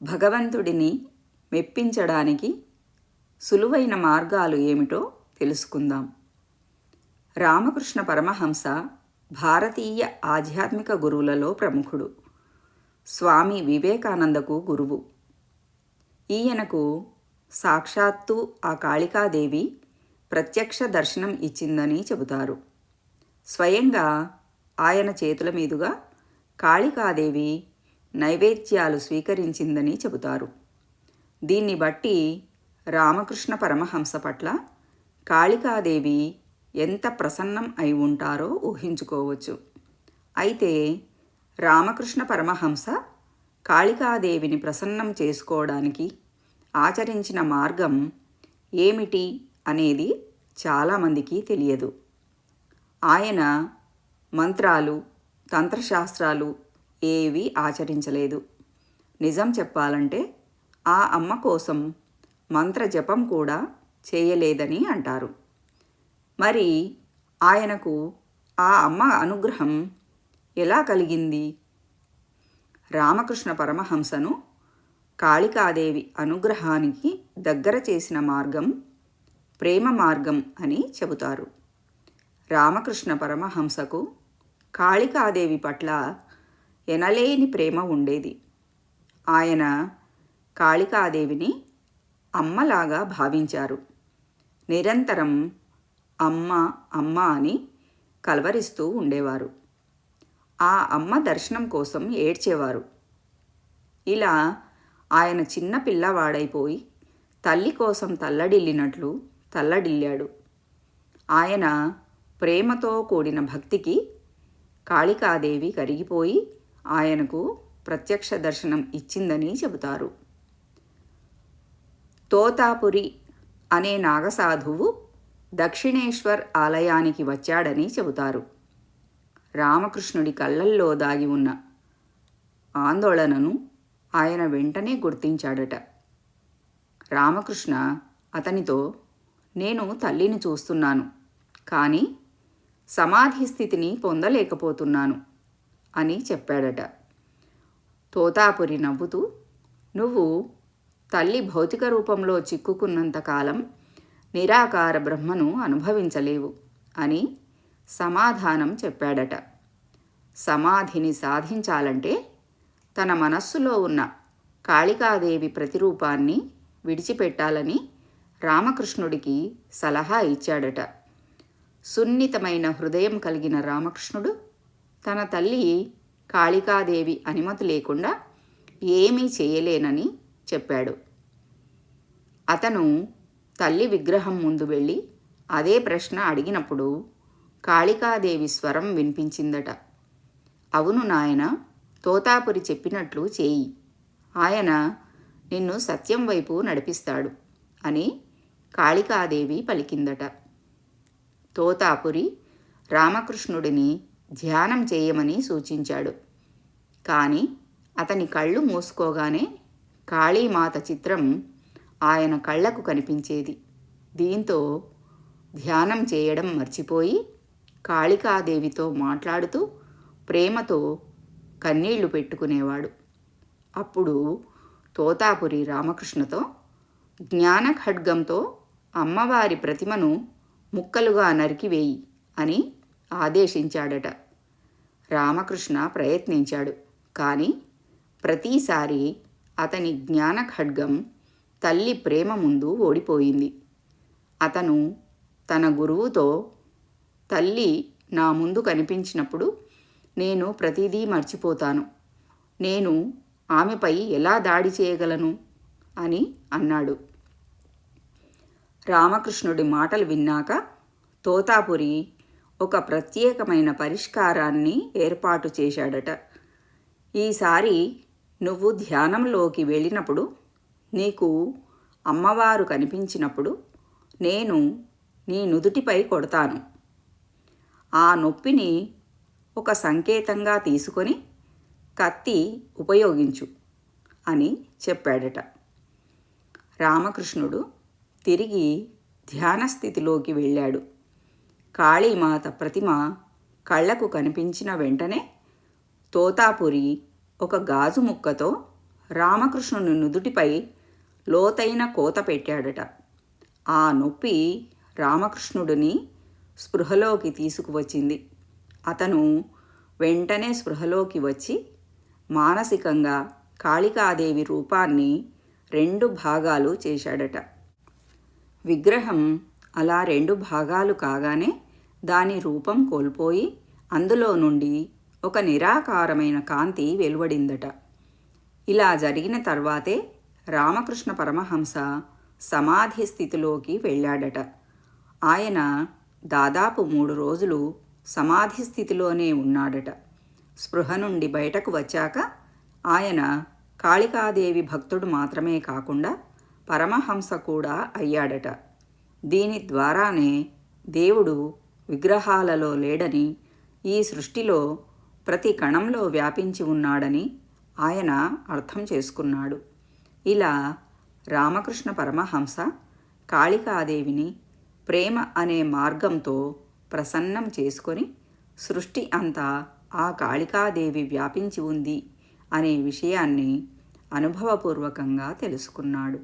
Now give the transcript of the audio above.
భగవంతుడిని మెప్పించడానికి సులువైన మార్గాలు ఏమిటో తెలుసుకుందాం. రామకృష్ణ పరమహంస భారతీయ ఆధ్యాత్మిక గురువులలో ప్రముఖుడు. స్వామి వివేకానందకు గురువు. ఈయనకు సాక్షాత్తు ఆ కాళికాదేవి ప్రత్యక్ష దర్శనం ఇచ్చిందని చెబుతారు. స్వయంగా ఆయన చేతుల మీదుగా కాళికాదేవి నైవేద్యాలు స్వీకరించిందని చెబుతారు. దీన్ని బట్టి రామకృష్ణ పరమహంస పట్ల కాళికాదేవి ఎంత ప్రసన్నం అయి ఉంటారో ఊహించుకోవచ్చు. అయితే రామకృష్ణ పరమహంస కాళికాదేవిని ప్రసన్నం చేసుకోవడానికి ఆచరించిన మార్గం ఏమిటి అనేది చాలామందికి తెలియదు. ఆయన మంత్రాలు, తంత్రశాస్త్రాలు ఏవీ ఆచరించలేదు. నిజం చెప్పాలంటే ఆ అమ్మ కోసం మంత్ర జపం కూడా చేయలేదని అంటారు. మరి ఆయనకు ఆ అమ్మ అనుగ్రహం ఎలా కలిగింది? రామకృష్ణ పరమహంసను కాళికాదేవి అనుగ్రహానికి దగ్గర చేసిన మార్గం ప్రేమ మార్గం అని చెబుతారు. రామకృష్ణ పరమహంసకు కాళికాదేవి పట్ల ఎనలేని ప్రేమ ఉండేది. ఆయన కాళికాదేవిని అమ్మలాగా భావించారు. నిరంతరం అమ్మ అమ్మ అని కలవరిస్తూ ఉండేవారు. ఆ అమ్మ దర్శనం కోసం ఏడ్చేవారు. ఇలా ఆయన చిన్న పిల్లవాడైపోయి తల్లి కోసం తల్లడిల్లినట్లు తల్లడిల్లాడు. ఆయన ప్రేమతో కూడిన భక్తికి కాళికాదేవి కరిగిపోయి ఆయనకు ప్రత్యక్ష దర్శనం ఇచ్చిందని చెబుతారు. తోతాపురి అనే నాగసాధువు దక్షిణేశ్వర్ ఆలయానికి వచ్చాడని చెబుతారు. రామకృష్ణుడి కళ్ళల్లో దాగి ఉన్న ఆందోళనను ఆయన వెంటనే గుర్తించాడట. రామకృష్ణ అతనితో, నేను తల్లిని చూస్తున్నాను, కానీ సమాధి స్థితిని పొందలేకపోతున్నాను అని చెప్పాడట. తోతాపురి నవ్వుతూ, నువ్వు తల్లి భౌతిక రూపంలో చిక్కుకున్నంతకాలం నిరాకార బ్రహ్మను అనుభవించలేవు అని సమాధానం చెప్పాడట. సమాధిని సాధించాలంటే తన మనస్సులో ఉన్న కాళికాదేవి ప్రతిరూపాన్ని విడిచిపెట్టాలని రామకృష్ణుడికి సలహా ఇచ్చాడట. సున్నితమైన హృదయం కలిగిన రామకృష్ణుడు తన తల్లి కాళికాదేవి అనుమతి లేకుండా ఏమీ చేయలేనని చెప్పాడు. అతను తల్లి విగ్రహం ముందు వెళ్ళి అదే ప్రశ్న అడిగినప్పుడు కాళికాదేవి స్వరం వినిపించిందట. అవును నాయన, తోతాపురి చెప్పినట్లు చేయి, ఆయన నిన్ను సత్యం వైపు నడిపిస్తాడు అని కాళికాదేవి పలికిందట. తోతాపురి రామకృష్ణుడిని ధ్యానం చేయమని సూచించాడు. కానీ అతని కళ్ళు మూసుకోగానే కాళీమాత చిత్రం ఆయన కళ్ళకు కనిపించేది. దీంతో ధ్యానం చేయడం మర్చిపోయి కాళికాదేవితో మాట్లాడుతూ ప్రేమతో కన్నీళ్లు పెట్టుకునేవాడు. అప్పుడు తోతాపురి రామకృష్ణతో, జ్ఞాన ఖడ్గంతో అమ్మవారి ప్రతిమను ముక్కలుగా నరికివేయి అని ఆదేశించాడట. రామకృష్ణ ప్రయత్నించాడు, కానీ ప్రతిసారి అతని జ్ఞాన ఖడ్గం తల్లి ప్రేమ ముందు ఓడిపోయింది. అతను తన గురువుతో, తల్లి నా ముందు కనిపించినప్పుడు నేను ప్రతిదీ మర్చిపోతాను, నేను ఆమెపై ఎలా దాడి చేయగలను అని అన్నాడు. రామకృష్ణుడి మాటలు విన్నాక తోతాపురి ఒక ప్రత్యేకమైన పరిష్కారాన్ని ఏర్పాటు చేశాడట. ఈసారి నువ్వు ధ్యానంలోకి వెళ్ళినప్పుడు, నీకు అమ్మవారు కనిపించినప్పుడు నేను నీ నుదుటిపై కొడతాను. ఆ నొప్పిని ఒక సంకేతంగా తీసుకొని కత్తి ఉపయోగించు అని చెప్పాడట. రామకృష్ణుడు తిరిగి ధ్యానస్థితిలోకి వెళ్ళాడు. కాళీమాత ప్రతిమ కళ్లకు కనిపించిన వెంటనే తోతాపురి ఒక గాజు ముక్కతో రామకృష్ణుని నుదుటిపై లోతైన కోత పెట్టాడట. ఆ నొప్పి రామకృష్ణుడిని స్పృహలోకి తీసుకువచ్చింది. అతను వెంటనే స్పృహలోకి వచ్చి మానసికంగా కాళికాదేవి రూపాన్ని 2 భాగాలు చేశాడట. విగ్రహం అలా 2 భాగాలు కాగానే దాని రూపం కోల్పోయి అందులో నుండి ఒక నిరాకారమైన కాంతి వెలువడిందట. ఇలా జరిగిన తర్వాతే రామకృష్ణ పరమహంస సమాధి స్థితిలోకి వెళ్ళాడట. ఆయన దాదాపు 3 రోజులు సమాధి స్థితిలోనే ఉన్నాడట. స్పృహ నుండి బయటకు వచ్చాక ఆయన కాళికాదేవి భక్తుడు మాత్రమే కాకుండా పరమహంస కూడా అయ్యాడట. దీని ద్వారానే దేవుడు విగ్రహాలలో లేడని, ఈ సృష్టిలో ప్రతి కణంలో వ్యాపించి ఉన్నాడని ఆయన అర్థం చేసుకున్నాడు. ఇలా రామకృష్ణ పరమహంస కాళికాదేవిని ప్రేమ అనే మార్గంతో ప్రసన్నం చేసుకొని సృష్టి అంతా ఆ కాళికాదేవి వ్యాపించి ఉంది అనే విషయాన్ని అనుభవపూర్వకంగా తెలుసుకున్నాడు.